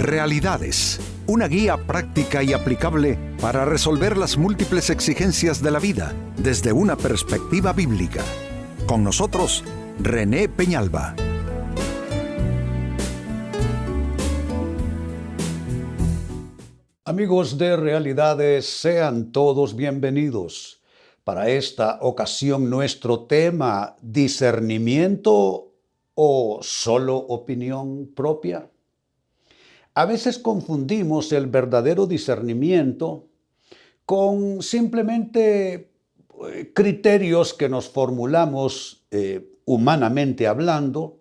Realidades, una guía práctica y aplicable para resolver las múltiples exigencias de la vida desde una perspectiva bíblica. Con nosotros, René Peñalba. Amigos de Realidades, sean todos bienvenidos. Para esta ocasión nuestro tema, ¿discernimiento o solo opinión propia? A veces confundimos el verdadero discernimiento con simplemente criterios que nos formulamos humanamente hablando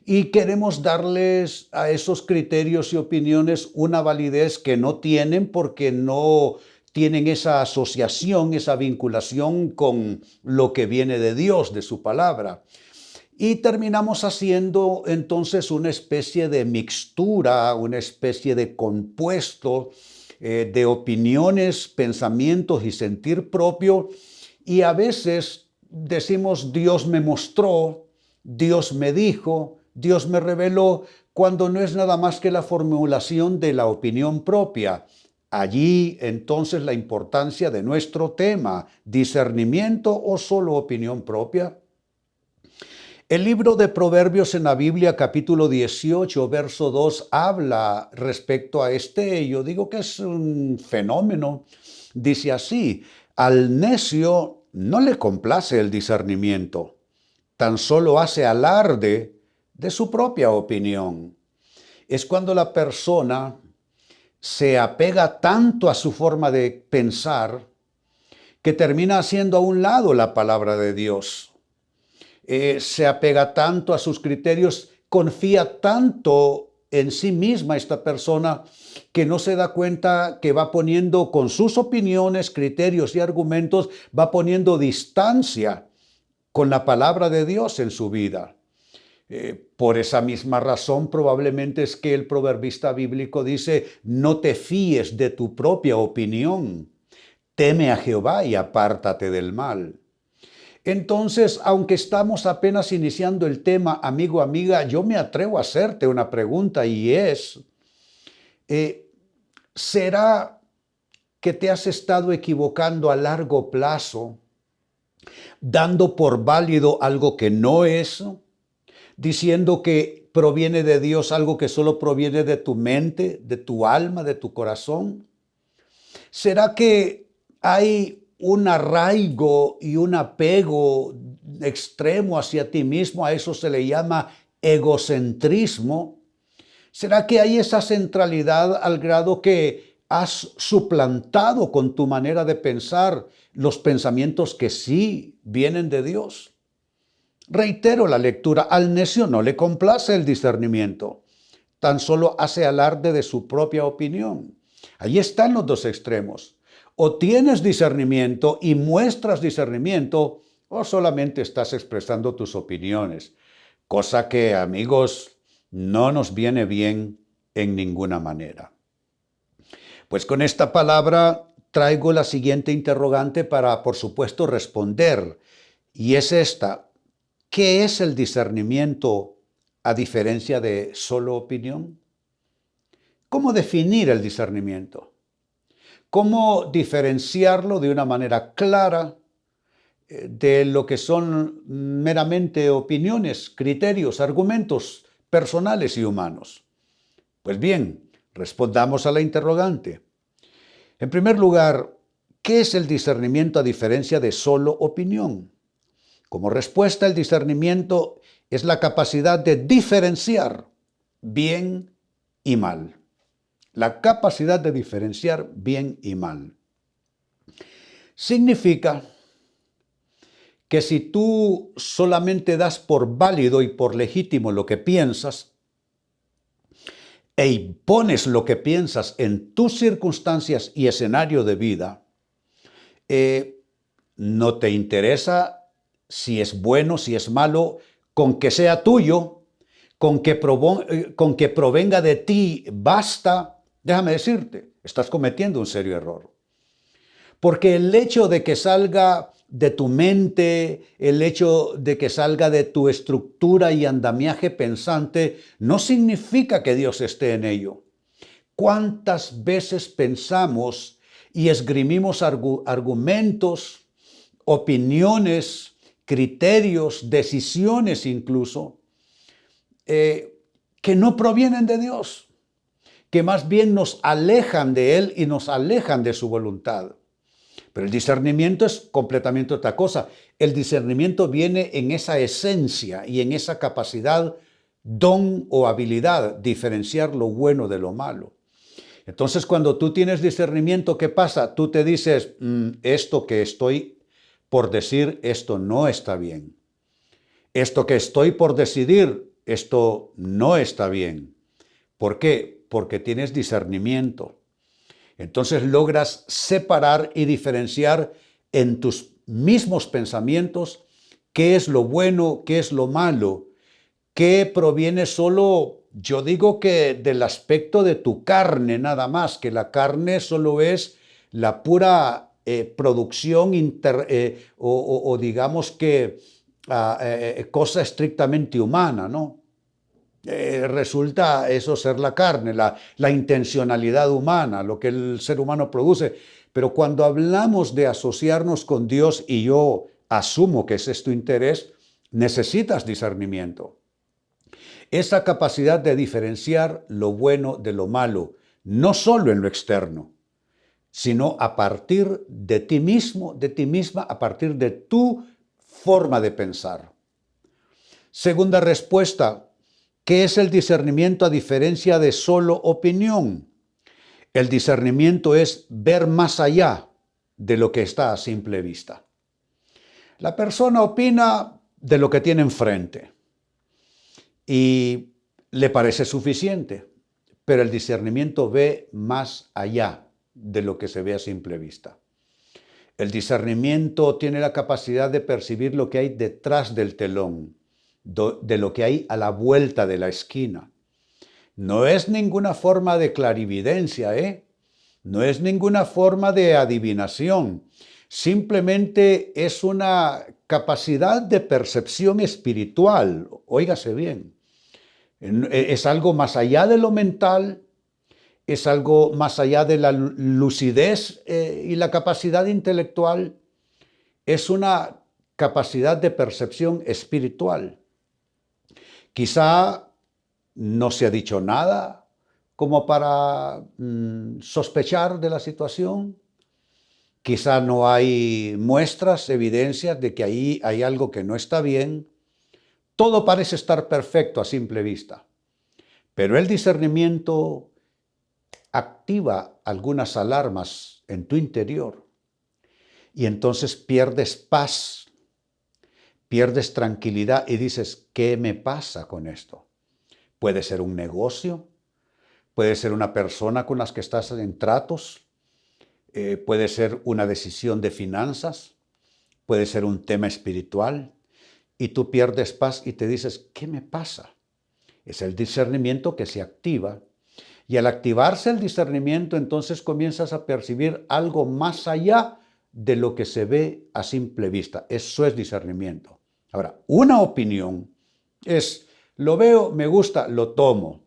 y queremos darles a esos criterios y opiniones una validez que no tienen porque no tienen esa asociación, esa vinculación con lo que viene de Dios, de su palabra. Y terminamos haciendo entonces una especie de mixtura, una especie de compuesto de opiniones, pensamientos y sentir propio. Y a veces decimos Dios me mostró, Dios me dijo, Dios me reveló, cuando no es nada más que la formulación de la opinión propia. Allí entonces la importancia de nuestro tema, discernimiento o solo opinión propia. El libro de Proverbios en la Biblia, capítulo 18, verso 2, habla respecto a este. Yo digo que es un fenómeno. Dice así: al necio no le complace el discernimiento, tan solo hace alarde de su propia opinión. Es cuando la persona se apega tanto a su forma de pensar que termina haciendo a un lado la palabra de Dios. Se apega tanto a sus criterios, confía tanto en sí misma esta persona que no se da cuenta que va poniendo con sus opiniones, criterios y argumentos, va poniendo distancia con la palabra de Dios en su vida. Por esa misma razón probablemente es que el proverbista bíblico dice: no te fíes de tu propia opinión, teme a Jehová y apártate del mal. Entonces, aunque estamos apenas iniciando el tema, amigo, amiga, yo me atrevo a hacerte una pregunta y es, ¿será que te has estado equivocando a largo plazo, dando por válido algo que no es, diciendo que proviene de Dios algo que solo proviene de tu mente, de tu alma, de tu corazón? ¿Será que hay un arraigo y un apego extremo hacia ti mismo? A eso se le llama egocentrismo. ¿Será que hay esa centralidad al grado que has suplantado con tu manera de pensar los pensamientos que sí vienen de Dios? Reitero la lectura: al necio no le complace el discernimiento, tan solo hace alarde de su propia opinión. Allí están los dos extremos. O tienes discernimiento y muestras discernimiento, o solamente estás expresando tus opiniones, cosa que, amigos, no nos viene bien en ninguna manera. Pues con esta palabra traigo la siguiente interrogante para, por supuesto, responder, y es esta: ¿qué es el discernimiento a diferencia de solo opinión? ¿Cómo definir el discernimiento? ¿Cómo diferenciarlo de una manera clara de lo que son meramente opiniones, criterios, argumentos personales y humanos? Pues bien, respondamos a la interrogante. En primer lugar, ¿qué es el discernimiento a diferencia de solo opinión? Como respuesta, el discernimiento es la capacidad de diferenciar bien y mal. La capacidad de diferenciar bien y mal. Significa que si tú solamente das por válido y por legítimo lo que piensas e impones lo que piensas en tus circunstancias y escenario de vida, no te interesa si es bueno, si es malo, con que sea tuyo, con que provenga de ti, basta. Déjame decirte, estás cometiendo un serio error. Porque el hecho de que salga de tu mente, el hecho de que salga de tu estructura y andamiaje pensante, no significa que Dios esté en ello. ¿Cuántas veces pensamos y esgrimimos argumentos, opiniones, criterios, decisiones incluso, que no provienen de Dios, que más bien nos alejan de Él y nos alejan de su voluntad? Pero el discernimiento es completamente otra cosa. El discernimiento viene en esa esencia y en esa capacidad, don o habilidad, diferenciar lo bueno de lo malo. Entonces, cuando tú tienes discernimiento, ¿qué pasa? Tú te dices, esto que estoy por decir, esto no está bien. Esto que estoy por decidir, esto no está bien. ¿Por qué? Porque tienes discernimiento. Entonces logras separar y diferenciar en tus mismos pensamientos qué es lo bueno, qué es lo malo, qué proviene solo, yo digo que del aspecto de tu carne nada más, que la carne solo es la pura producción o digamos que cosa estrictamente humana, ¿no? Resulta eso ser la carne, la intencionalidad humana, lo que el ser humano produce. Pero cuando hablamos de asociarnos con Dios, y yo asumo que ese es tu interés, necesitas discernimiento. Esa capacidad de diferenciar lo bueno de lo malo, no solo en lo externo, sino a partir de ti mismo, de ti misma, a partir de tu forma de pensar. Segunda respuesta. ¿Qué es el discernimiento a diferencia de solo opinión? El discernimiento es ver más allá de lo que está a simple vista. La persona opina de lo que tiene enfrente y le parece suficiente, pero el discernimiento ve más allá de lo que se ve a simple vista. El discernimiento tiene la capacidad de percibir lo que hay detrás del telón, de lo que hay a la vuelta de la esquina. No es ninguna forma de clarividencia, no es ninguna forma de adivinación. Simplemente es una capacidad de percepción espiritual. Óigase bien. Es algo más allá de lo mental, es algo más allá de la lucidez y la capacidad intelectual. Es una capacidad de percepción espiritual. Quizá no se ha dicho nada como para sospechar de la situación. Quizá no hay muestras, evidencias de que ahí hay algo que no está bien. Todo parece estar perfecto a simple vista. Pero el discernimiento activa algunas alarmas en tu interior y entonces pierdes paz, pierdes tranquilidad y dices, ¿qué me pasa con esto? Puede ser un negocio, puede ser una persona con la que estás en tratos, puede ser una decisión de finanzas, puede ser un tema espiritual y tú pierdes paz y te dices, ¿qué me pasa? Es el discernimiento que se activa y al activarse el discernimiento entonces comienzas a percibir algo más allá de lo que se ve a simple vista. Eso es discernimiento. Ahora, una opinión es, lo veo, me gusta, lo tomo.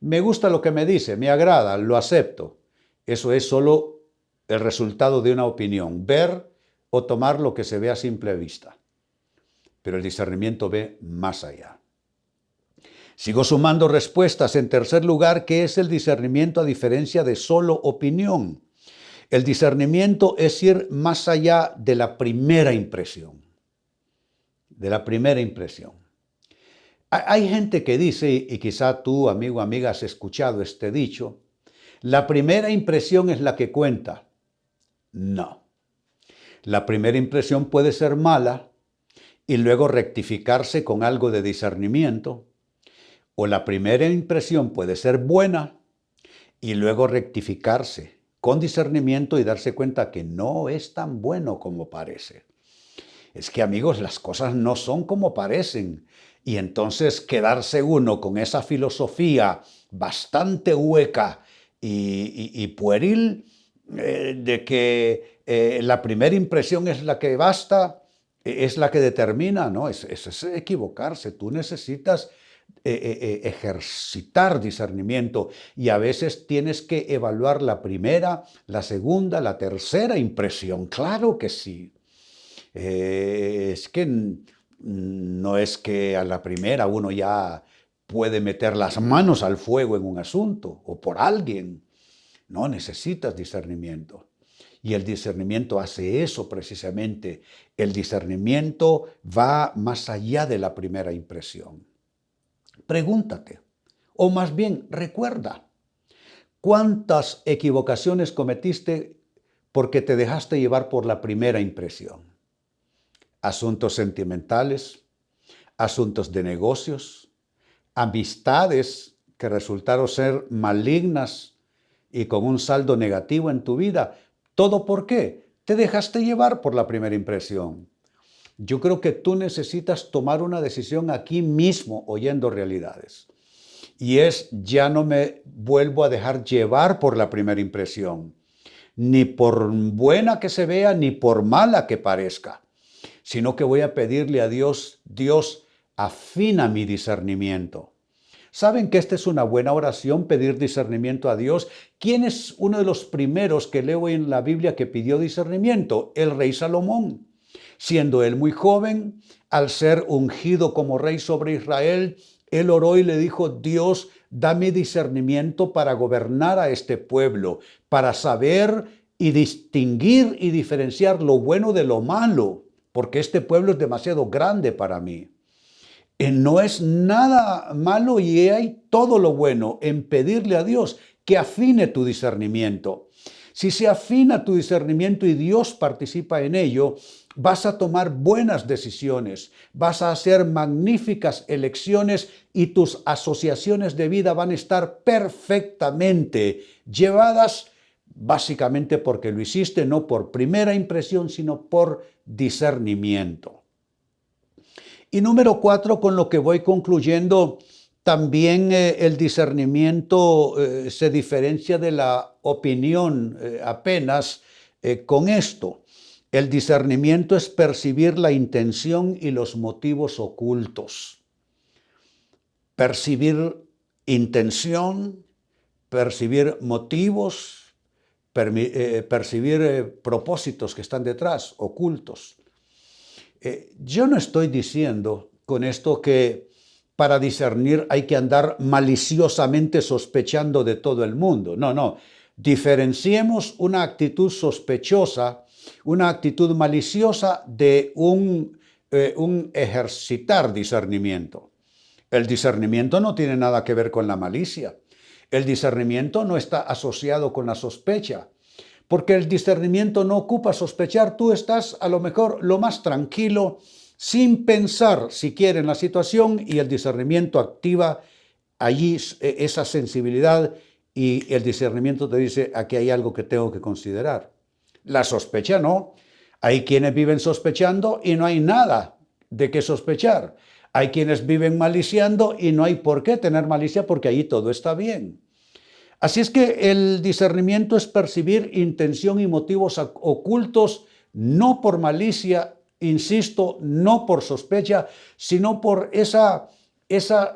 Me gusta lo que me dice, me agrada, lo acepto. Eso es solo el resultado de una opinión, ver o tomar lo que se ve a simple vista. Pero el discernimiento ve más allá. Sigo sumando respuestas. En tercer lugar, ¿qué es el discernimiento a diferencia de solo opinión? El discernimiento es ir más allá de la primera impresión. De la primera impresión. Hay gente que dice, y quizá tú, amigo, amiga, has escuchado este dicho, la primera impresión es la que cuenta. No. La primera impresión puede ser mala y luego rectificarse con algo de discernimiento. O la primera impresión puede ser buena y luego rectificarse con discernimiento y darse cuenta que no es tan bueno como parece. Es que, amigos, las cosas no son como parecen. Y entonces quedarse uno con esa filosofía bastante hueca y pueril de que la primera impresión es la que basta, es la que determina, ¿no? Eso es equivocarse. Tú necesitas ejercitar discernimiento y a veces tienes que evaluar la primera, la segunda, la tercera impresión. Claro que sí. Es que no es que a la primera uno ya puede meter las manos al fuego en un asunto o por alguien. No, necesitas discernimiento. Y el discernimiento hace eso precisamente. El discernimiento va más allá de la primera impresión. Pregúntate, o más bien recuerda, ¿cuántas equivocaciones cometiste porque te dejaste llevar por la primera impresión? Asuntos sentimentales, asuntos de negocios, amistades que resultaron ser malignas y con un saldo negativo en tu vida. ¿Todo por qué? Te dejaste llevar por la primera impresión. Yo creo que tú necesitas tomar una decisión aquí mismo, oyendo realidades. Y es, ya no me vuelvo a dejar llevar por la primera impresión, ni por buena que se vea, ni por mala que parezca, sino que voy a pedirle a Dios, Dios, afina mi discernimiento. ¿Saben que esta es una buena oración, pedir discernimiento a Dios? ¿Quién es uno de los primeros que leo en la Biblia que pidió discernimiento? El rey Salomón. Siendo él muy joven, al ser ungido como rey sobre Israel, él oró y le dijo, Dios, dame discernimiento para gobernar a este pueblo, para saber y distinguir y diferenciar lo bueno de lo malo, porque este pueblo es demasiado grande para mí. No es nada malo y hay todo lo bueno en pedirle a Dios que afine tu discernimiento. Si se afina tu discernimiento y Dios participa en ello, vas a tomar buenas decisiones, vas a hacer magníficas elecciones y tus asociaciones de vida van a estar perfectamente llevadas, básicamente porque lo hiciste no por primera impresión, sino por discernimiento. Y número 4, con lo que voy concluyendo, también el discernimiento se diferencia de la opinión apenas con esto. El discernimiento es percibir la intención y los motivos ocultos. Percibir intención, percibir motivos, percibir propósitos que están detrás, ocultos. Yo no estoy diciendo con esto que para discernir hay que andar maliciosamente sospechando de todo el mundo. No. Diferenciemos una actitud sospechosa, una actitud maliciosa de un ejercitar discernimiento. El discernimiento no tiene nada que ver con la malicia. El discernimiento no está asociado con la sospecha. Porque el discernimiento no ocupa sospechar, tú estás a lo mejor lo más tranquilo, sin pensar siquiera en la situación, y el discernimiento activa allí esa sensibilidad y el discernimiento te dice, aquí hay algo que tengo que considerar. La sospecha no. Hay quienes viven sospechando y no hay nada de qué sospechar. Hay quienes viven maliciando y no hay por qué tener malicia porque allí todo está bien. Así es que el discernimiento es percibir intención y motivos ocultos, no por malicia, insisto, no por sospecha, sino por esa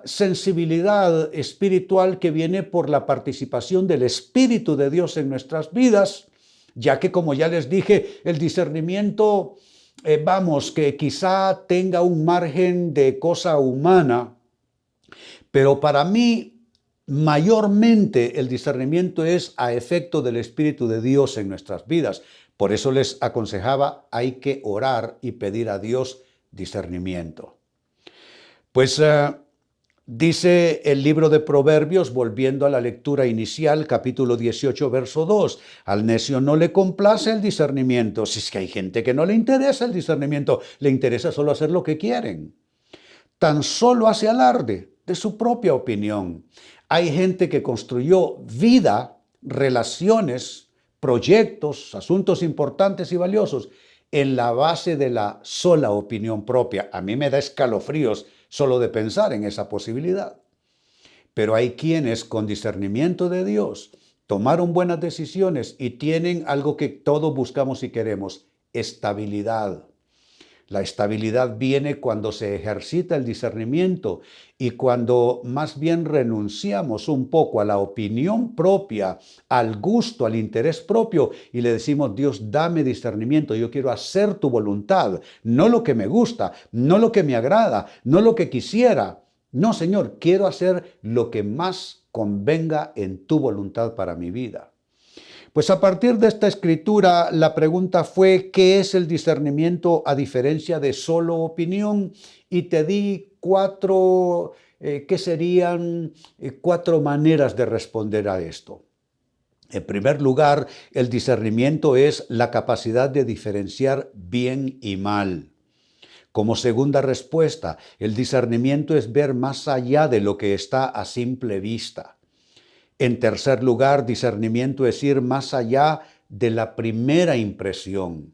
sensibilidad espiritual que viene por la participación del Espíritu de Dios en nuestras vidas, ya que, como ya les dije, el discernimiento, que quizá tenga un margen de cosa humana, pero para mí, mayormente el discernimiento es a efecto del Espíritu de Dios en nuestras vidas. Por eso les aconsejaba, hay que orar y pedir a Dios discernimiento. Pues dice el libro de Proverbios, volviendo a la lectura inicial, capítulo 18, verso 2, al necio no le complace el discernimiento. Si es que hay gente que no le interesa el discernimiento, le interesa solo hacer lo que quieren. Tan solo hace alarde de su propia opinión. Hay gente que construyó vida, relaciones, proyectos, asuntos importantes y valiosos en la base de la sola opinión propia. A mí me da escalofríos solo de pensar en esa posibilidad. Pero hay quienes con discernimiento de Dios tomaron buenas decisiones y tienen algo que todos buscamos y queremos, estabilidad. La estabilidad viene cuando se ejercita el discernimiento y cuando más bien renunciamos un poco a la opinión propia, al gusto, al interés propio y le decimos: Dios, dame discernimiento, yo quiero hacer tu voluntad, no lo que me gusta, no lo que me agrada, no lo que quisiera. No, Señor, quiero hacer lo que más convenga en tu voluntad para mi vida. Pues a partir de esta escritura, la pregunta fue: ¿qué es el discernimiento a diferencia de solo opinión? Y te di cuatro maneras de responder a esto. En primer lugar, el discernimiento es la capacidad de diferenciar bien y mal. Como segunda respuesta, el discernimiento es ver más allá de lo que está a simple vista. En tercer lugar, discernimiento es ir más allá de la primera impresión.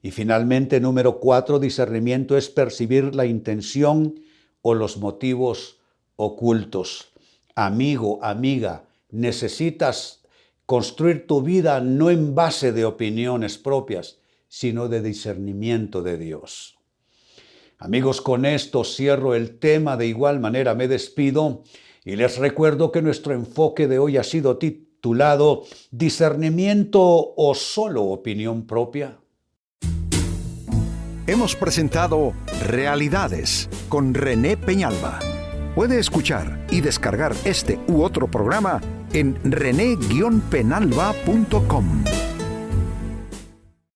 Y finalmente, número 4, discernimiento es percibir la intención o los motivos ocultos. Amigo, amiga, necesitas construir tu vida no en base de opiniones propias, sino de discernimiento de Dios. Amigos, con esto cierro el tema. De igual manera me despido y les recuerdo que nuestro enfoque de hoy ha sido titulado ¿Discernimiento o solo opinión propia? Hemos presentado Realidades con René Peñalba. Puede escuchar y descargar este u otro programa en rene-penalba.com.